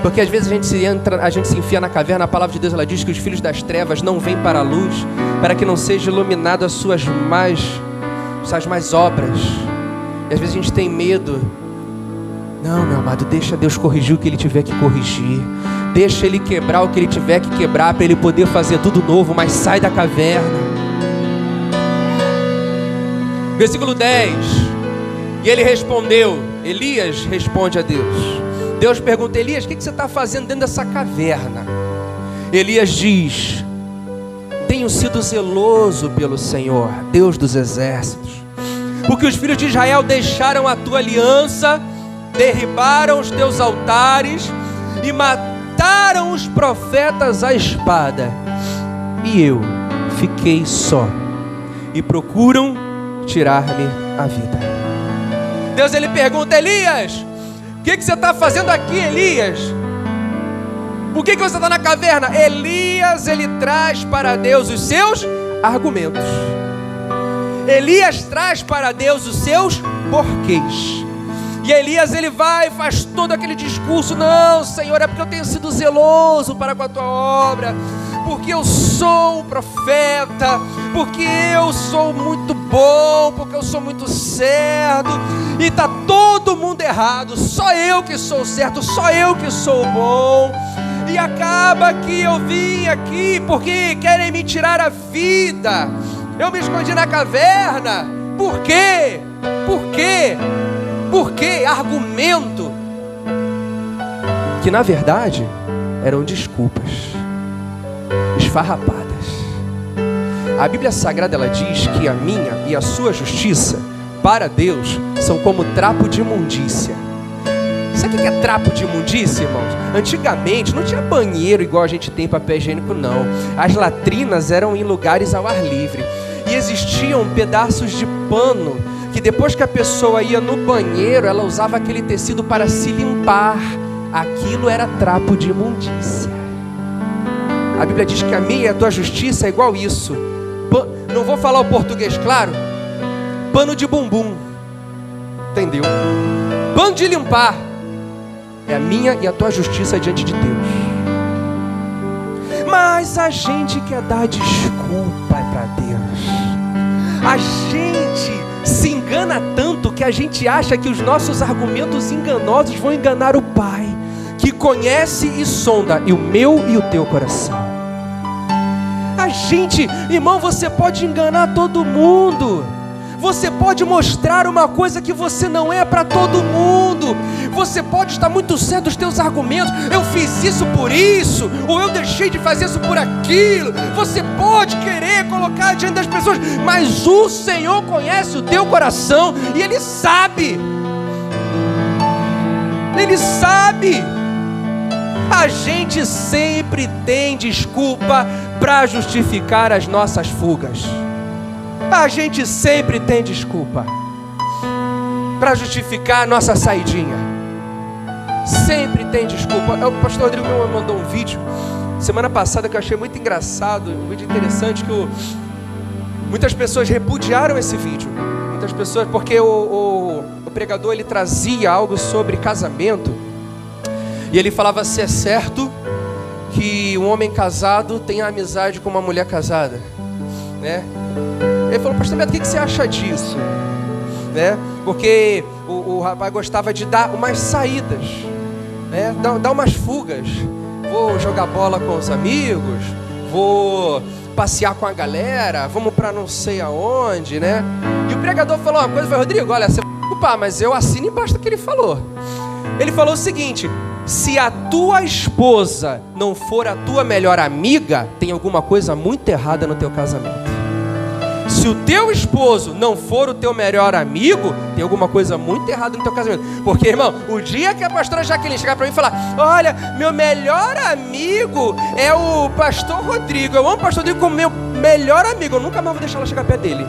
Porque às vezes a gente se enfia na caverna. A palavra de Deus, ela diz que os filhos das trevas não vêm para a luz, para que não seja iluminado as suas mais obras. E às vezes a gente tem medo. Não, meu amado, deixa Deus corrigir o que Ele tiver que corrigir. Deixa Ele quebrar o que Ele tiver que quebrar, para Ele poder fazer tudo novo. Mas sai da caverna. Versículo 10. E ele respondeu, Elias responde a Deus. Deus pergunta, Elias, o que você está fazendo dentro dessa caverna? Elias diz, tenho sido zeloso pelo Senhor, Deus dos exércitos, porque os filhos de Israel deixaram a tua aliança, derribaram os teus altares e mataram os profetas à espada. E eu fiquei só e procuram tirar-me a vida. Deus ele pergunta, Elias, o que você está fazendo aqui, Elias? Por que você está na caverna? Elias ele traz para Deus os seus argumentos. Elias traz para Deus os seus porquês. E Elias ele vai e faz todo aquele discurso, não, Senhor, é porque eu tenho sido zeloso para com a tua obra, porque eu sou um profeta, porque eu sou muito bom, porque eu sou muito certo, e está todo mundo errado, só eu que sou certo, só eu que sou bom, e acaba que eu vim aqui porque querem me tirar a vida, eu me escondi na caverna, por quê? Por quê? Por quê? Argumento que na verdade eram desculpas esfarrapadas. A Bíblia Sagrada ela diz que a minha e a sua justiça para Deus são como trapo de imundícia. Sabe o que é trapo de imundícia, irmãos? Antigamente não tinha banheiro igual a gente tem papel higiênico, não. As latrinas eram em lugares ao ar livre e existiam pedaços de pano que depois que a pessoa ia no banheiro, ela usava aquele tecido para se limpar. Aquilo era trapo de imundícia. A Bíblia diz que a minha e a tua justiça é igual isso. Não vou falar o português, claro. Pano de bumbum. Entendeu? Pano de limpar. É a minha e a tua justiça diante de Deus. Mas a gente quer dar desculpa para Deus. A gente se engana tanto que a gente acha que os nossos argumentos enganosos vão enganar o Pai, que conhece e sonda o meu e o teu coração. A gente, irmão, você pode enganar todo mundo. Você pode mostrar uma coisa que você não é para todo mundo. Você pode estar muito certo dos teus argumentos. Eu fiz isso por isso, ou eu deixei de fazer isso por aquilo. Você pode querer colocar diante das pessoas, mas o Senhor conhece o teu coração e Ele sabe. Ele sabe. A gente sempre tem desculpa para justificar as nossas fugas. A gente sempre tem desculpa para justificar a nossa saidinha. Sempre tem desculpa. O pastor Rodrigo me mandou um vídeo semana passada que eu achei muito engraçado, um vídeo interessante, que muitas pessoas repudiaram esse vídeo. Muitas pessoas, porque o pregador ele trazia algo sobre casamento. E ele falava se é certo que um homem casado tenha amizade com uma mulher casada, né? Ele falou, pastor Beto, o que você acha disso? Né? Porque o rapaz gostava de dar umas saídas, né? Dar umas fugas. Vou jogar bola com os amigos, vou passear com a galera, vamos para não sei aonde, né? E o pregador falou uma coisa, foi, Rodrigo, olha, você vai preocupar, mas eu assino embaixo do que ele falou. Ele falou o seguinte: se a tua esposa não for a tua melhor amiga, tem alguma coisa muito errada no teu casamento. Se o teu esposo não for o teu melhor amigo, tem alguma coisa muito errada no teu casamento. Porque, irmão, o dia que a pastora Jaqueline chegar para mim e falar, olha, meu melhor amigo é o pastor Rodrigo, eu amo o pastor Rodrigo como meu melhor amigo, eu nunca mais vou deixar ela chegar perto dele.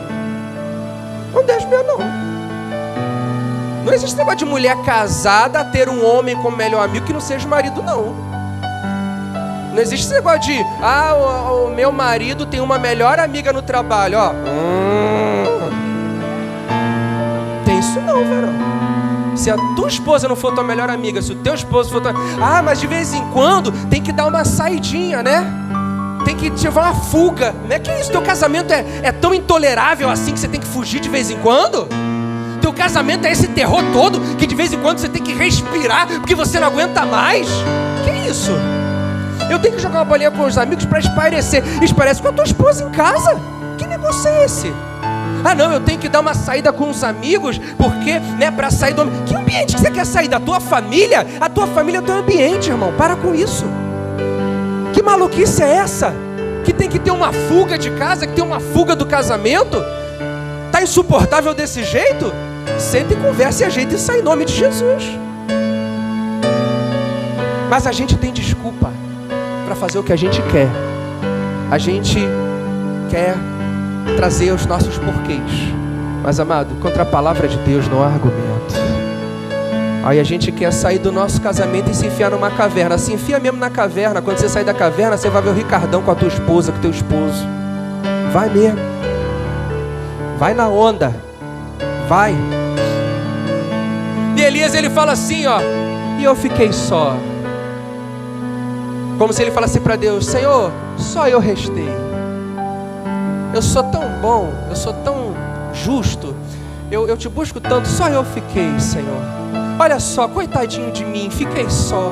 Não deixo meu, não. Não existe negócio de mulher casada ter um homem como melhor amigo que não seja o marido, não. Não existe esse negócio de, o meu marido tem uma melhor amiga no trabalho, ó. Tem isso não, verão. Se a tua esposa não for tua melhor amiga, se o teu esposo for tua... mas de vez em quando tem que dar uma saidinha, né? Tem que tiver uma fuga. Não é que isso, teu casamento é tão intolerável assim que você tem que fugir de vez em quando? Teu casamento é esse terror todo que de vez em quando você tem que respirar porque você não aguenta mais? Que isso? Eu tenho que jogar uma bolinha com os amigos para espairecer. Esparece com a tua esposa em casa? Que negócio é esse? Ah não, eu tenho que dar uma saída com os amigos, porque, né, para sair do... Que ambiente que você quer sair? Da tua família? A tua família é o teu ambiente, irmão. Para com isso. Que maluquice é essa? Que tem que ter uma fuga de casa, que tem uma fuga do casamento? Tá insuportável desse jeito? Senta e conversa e ajeita e sai em nome de Jesus. Mas a gente tem desculpa para fazer o que a gente quer. A gente quer trazer os nossos porquês. Mas, amado, contra a palavra de Deus não há argumento. Aí a gente quer sair do nosso casamento e se enfiar numa caverna. Se enfia mesmo na caverna. Quando você sair da caverna, você vai ver o Ricardão com a tua esposa, com o teu esposo. Vai mesmo. Vai na onda. Vai. E Elias, ele fala assim, ó: e eu fiquei só. Como se ele falasse para Deus: Senhor, só eu restei. Eu sou tão bom, eu sou tão justo, eu te busco tanto, só eu fiquei, Senhor. Olha só, coitadinho de mim, fiquei só.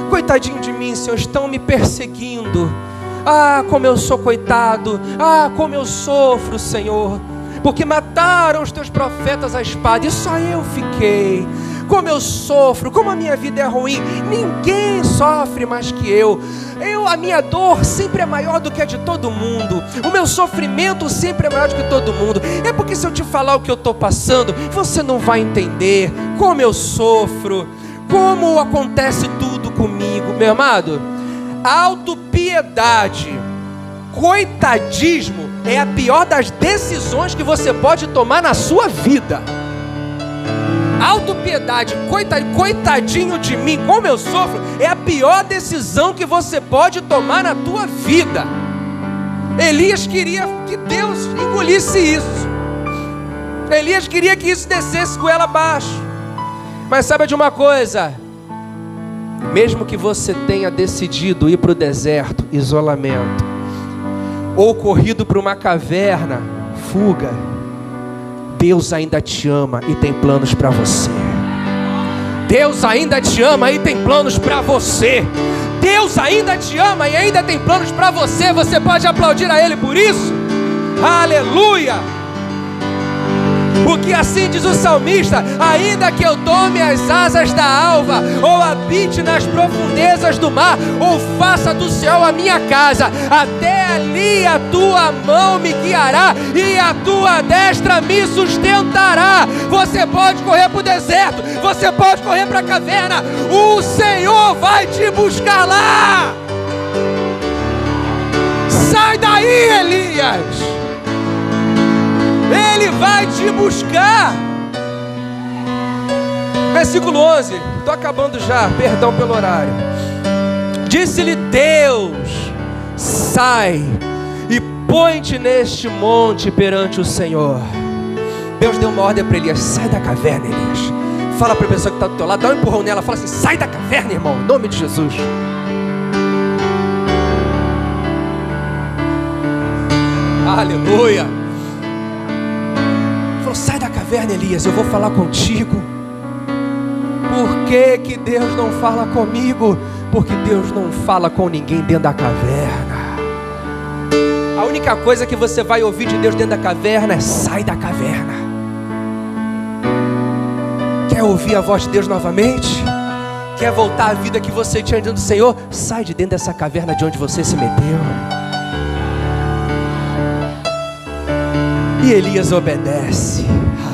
Coitadinho de mim, Senhor, estão me perseguindo. Ah, como eu sou coitado. Ah, como eu sofro, Senhor, porque mataram os teus profetas à espada e só eu fiquei. Como eu sofro, como a minha vida é ruim. Ninguém sofre mais que eu. A minha dor sempre é maior do que a de todo mundo. O meu sofrimento sempre é maior do que todo mundo. É porque se eu te falar o que eu estou passando, você não vai entender como eu sofro, como acontece tudo comigo. Meu amado, autopiedade, coitadismo é a pior das decisões que você pode tomar na sua vida. Autopiedade, coitadinho de mim, como eu sofro, é a pior decisão que você pode tomar na tua vida. Elias queria que Deus engolisse isso. Elias queria que isso descesse goela abaixo. Mas sabe de uma coisa? Mesmo que você tenha decidido ir para o deserto, isolamento, ou corrido para uma caverna, fuga, Deus ainda te ama e tem planos para você. Deus ainda te ama e tem planos para você. Deus ainda te ama e ainda tem planos para você. Você pode aplaudir a Ele por isso? Aleluia! Porque assim diz o salmista: ainda que eu tome as asas da alva, ou habite nas profundezas do mar, ou faça do céu a minha casa, até ali a tua mão me guiará e a tua destra me sustentará. Você pode correr para o deserto, você pode correr para a caverna, o Senhor vai te buscar lá. Sai daí, Elias! Ele vai te buscar. Versículo 11. Estou acabando já, perdão pelo horário. Disse-lhe Deus: sai e põe-te neste monte perante o Senhor. Deus deu uma ordem para Elias: sai da caverna, Elias. Fala para a pessoa que está do teu lado, dá um empurrão nela, fala assim: sai da caverna, irmão, em nome de Jesus. Aleluia. Sai da caverna, Elias, eu vou falar contigo. Por que Deus não fala comigo? Porque Deus não fala com ninguém dentro da caverna. A única coisa que você vai ouvir de Deus dentro da caverna é: sai da caverna. Quer ouvir a voz de Deus novamente? Quer voltar à vida que você tinha diante do Senhor? Sai de dentro dessa caverna de onde você se meteu. E Elias obedece.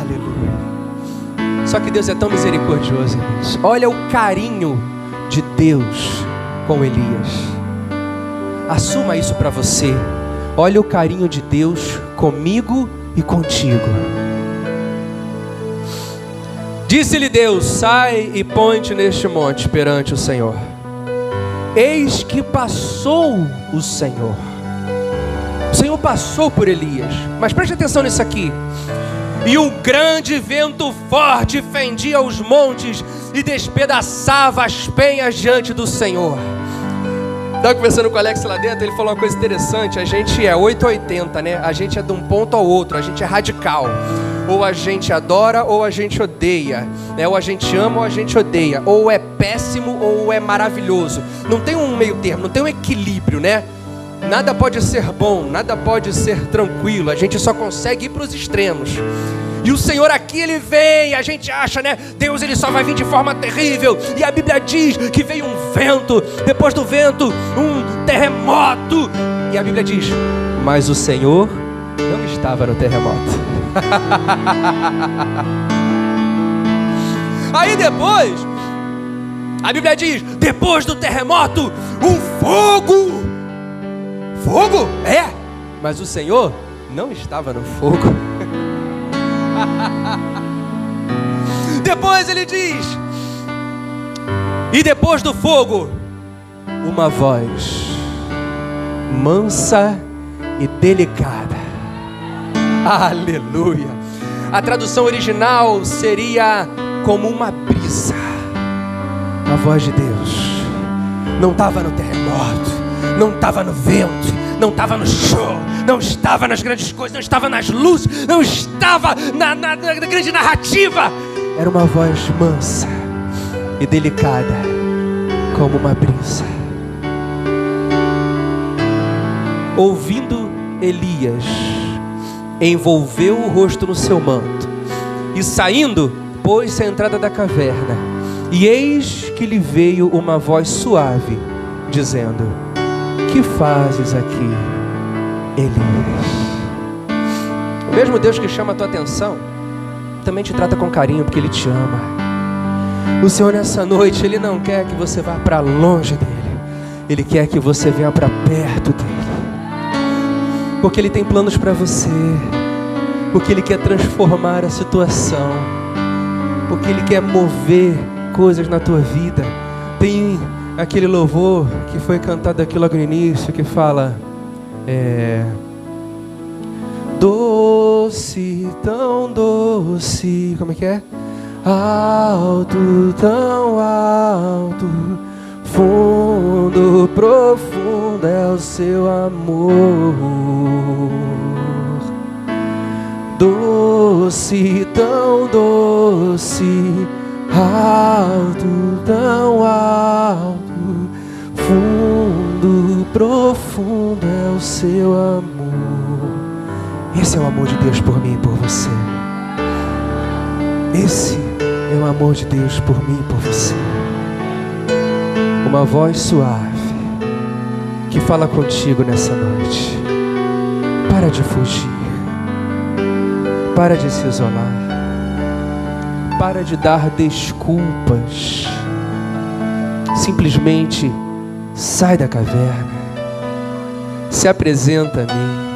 Aleluia. Só que Deus é tão misericordioso, irmãos. Olha o carinho de Deus com Elias. Assuma isso para você. Olha o carinho de Deus comigo e contigo. Disse-lhe Deus: sai e põe-te neste monte perante o Senhor. Eis que passou o Senhor. O Senhor passou por Elias. Mas preste atenção nisso aqui. E um grande vento forte fendia os montes e despedaçava as penhas diante do Senhor. Estava conversando com o Alex lá dentro, ele falou uma coisa interessante. A gente é 880, né? A gente é de um ponto ao outro, a gente é radical. Ou a gente adora ou a gente odeia, né? Ou a gente ama ou a gente odeia. Ou é péssimo ou é maravilhoso. Não tem um meio termo, não tem um equilíbrio, né? nada pode ser bom, nada pode ser tranquilo. A gente só consegue ir para os extremos. E o Senhor aqui, Ele vem, a gente acha, né? Deus, Ele só vai vir de forma terrível. E a Bíblia diz que veio um vento, depois do vento, um terremoto. E a Bíblia diz, mas o Senhor não estava no terremoto. Aí depois, a Bíblia diz, depois do terremoto, um fogo. Fogo? É, mas o Senhor não estava no fogo. Depois ele diz, e depois do fogo, uma voz mansa e delicada. Aleluia. A tradução original seria como uma brisa. A voz de Deus não estava no terremoto, não estava no vento, não estava no show, não estava nas grandes coisas, não estava nas luzes, não estava na grande narrativa. Era uma voz mansa e delicada, como uma brisa. Ouvindo Elias, envolveu o rosto no seu manto e saindo, pôs-se à entrada da caverna. E eis que lhe veio uma voz suave, dizendo, que fazes aqui, Elias? O mesmo Deus que chama a tua atenção também te trata com carinho, porque Ele te ama. O Senhor nessa noite, Ele não quer que você vá para longe dEle, Ele quer que você venha para perto dEle, porque Ele tem planos para você, porque Ele quer transformar a situação, porque Ele quer mover coisas na tua vida. Tem aquele louvor que foi cantado aqui logo no início, que fala doce, tão doce, como é que é? Alto, tão alto, fundo, profundo é o seu amor. Doce, tão doce, alto, tão alto, fundo, profundo é o seu amor. Esse é o amor de Deus por mim e por você. Esse é o amor de Deus por mim e por você. Uma voz suave que fala contigo nessa noite. Para de fugir. Para de se isolar. Para de dar desculpas. Simplesmente sai da caverna. Se apresenta a mim.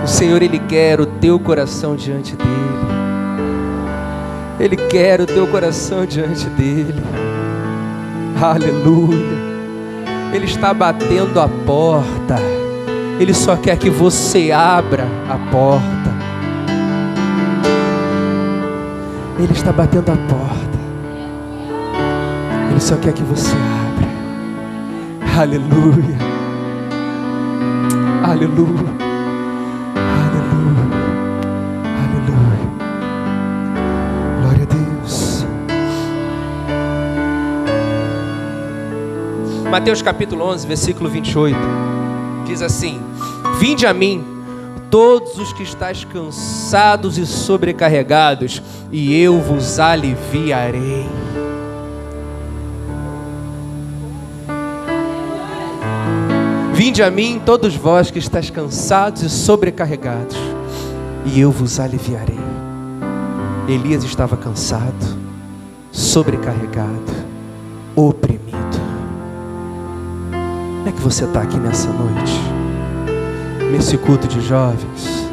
O Senhor, Ele quer o teu coração diante dEle. Ele quer o teu coração diante dEle. Aleluia. Ele está batendo a porta. Ele só quer que você abra a porta. Ele está batendo a porta. Ele só quer que você abra. Aleluia. Aleluia. Mateus capítulo 11, versículo 28, diz assim: vinde a mim, todos os que estáis cansados e sobrecarregados, e eu vos aliviarei. Vinde a mim, todos vós que estáis cansados e sobrecarregados, e eu vos aliviarei. Elias estava cansado, sobrecarregado, oprimido. Como é que você está aqui nessa noite? Nesse culto de jovens?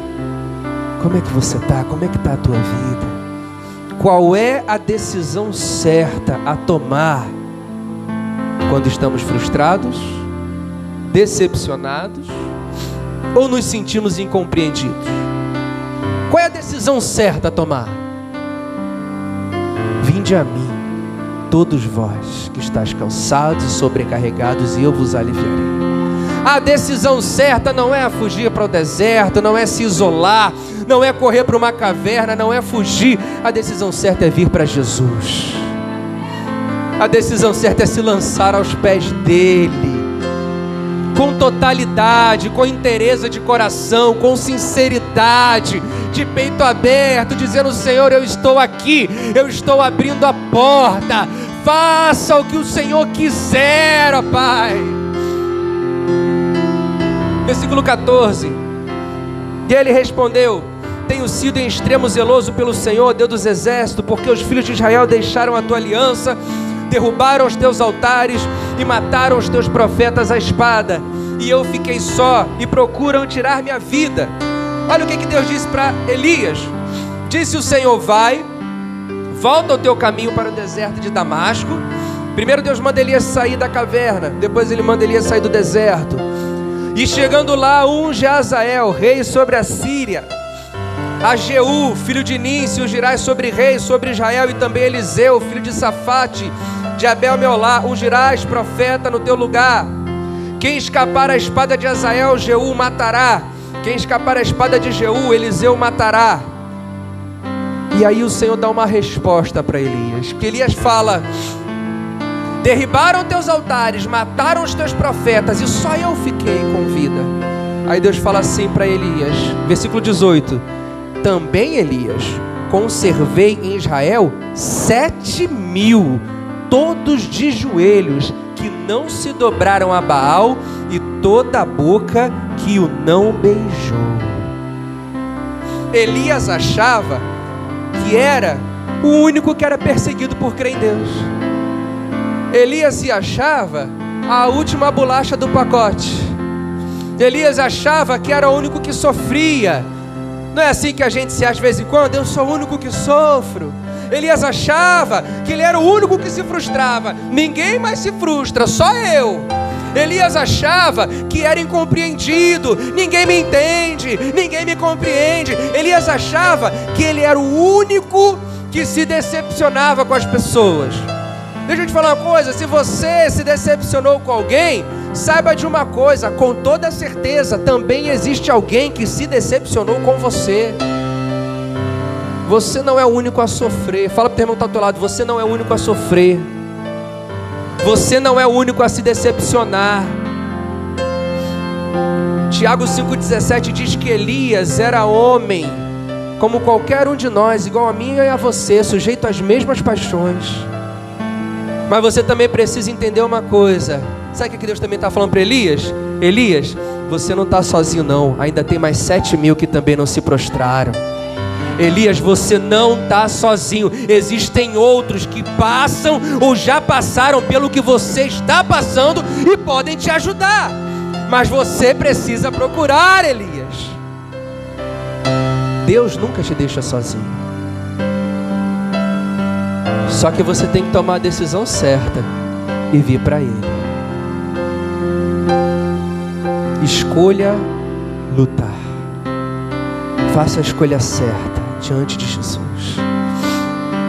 Como é que você está? Como é que está a tua vida? Qual é a decisão certa a tomar quando estamos frustrados, decepcionados ou nos sentimos incompreendidos? Qual é a decisão certa a tomar? Vinde a mim, todos vós que estáis cansados e sobrecarregados, e eu vos aliviarei. A decisão certa não é fugir para o deserto, não é se isolar, não é correr para uma caverna, não é fugir. A decisão certa é vir para Jesus. A decisão certa é se lançar aos pés dele, com totalidade, com inteireza de coração, com sinceridade, de peito aberto, dizendo: Senhor, eu estou aqui, eu estou abrindo a porta, faça o que o Senhor quiser, ó Pai. Versículo 14. E ele respondeu: tenho sido em extremo zeloso pelo Senhor, Deus dos exércitos, porque os filhos de Israel deixaram a tua aliança, derrubaram os teus altares e mataram os teus profetas à espada, e eu fiquei só e procuram tirar minha vida. Olha o que Deus disse para Elias. Disse o Senhor: vai, volta ao teu caminho para o deserto de Damasco. Primeiro Deus manda Elias sair da caverna, depois ele manda Elias sair do deserto. E chegando lá, unge a Azael, rei sobre a Síria, a Jeú, filho de Nício, ungirás sobre rei sobre Israel, e também Eliseu, filho de Safate, de Abel-Meolá, ungirás profeta no teu lugar. Quem escapar a espada de Azael, Jeú matará. Quem escapar a espada de Jeú, Eliseu matará. E aí o Senhor dá uma resposta para Elias, porque Elias fala: derribaram teus altares, mataram os teus profetas, e só eu fiquei com vida. Aí Deus fala assim para Elias, versículo 18: também Elias, conservei em Israel 7.000, todos de joelhos, que não se dobraram a Baal, e toda a boca que o não beijou. Elias achava que era o único que era perseguido por crer em Deus. Elias se achava a última bolacha do pacote. Elias achava que era o único que sofria. Não é assim que a gente se acha de vez em quando? Eu sou o único que sofro. Elias achava que ele era o único que se frustrava. Ninguém mais se frustra, só eu. Elias achava que era incompreendido. Ninguém me entende, ninguém me compreende. Elias achava que ele era o único que se decepcionava com as pessoas. Deixa eu te falar uma coisa: se você se decepcionou com alguém, saiba de uma coisa, com toda certeza também existe alguém que se decepcionou com você. Você não é o único a sofrer. Fala para o teu irmão que está ao teu lado: você não é o único a sofrer. Você não é o único a se decepcionar. Tiago 5,17 diz que Elias era homem como qualquer um de nós, igual a mim e a você, sujeito às mesmas paixões. Mas você também precisa entender uma coisa. Sabe o que Deus também está falando para Elias? Elias, você não está sozinho não. Ainda tem mais 7.000 que também não se prostraram. Elias, você não está sozinho. Existem outros que passam ou já passaram pelo que você está passando e podem te ajudar. Mas você precisa procurar, Elias. Deus nunca te deixa sozinho. Só que você tem que tomar a decisão certa e vir para Ele. Escolha lutar. Faça a escolha certa diante de Jesus.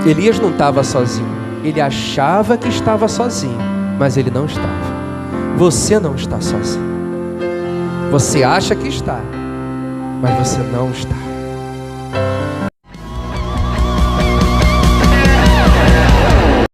Elias não estava sozinho. Ele achava que estava sozinho, mas ele não estava. Você não está sozinho. Você acha que está, mas você não está.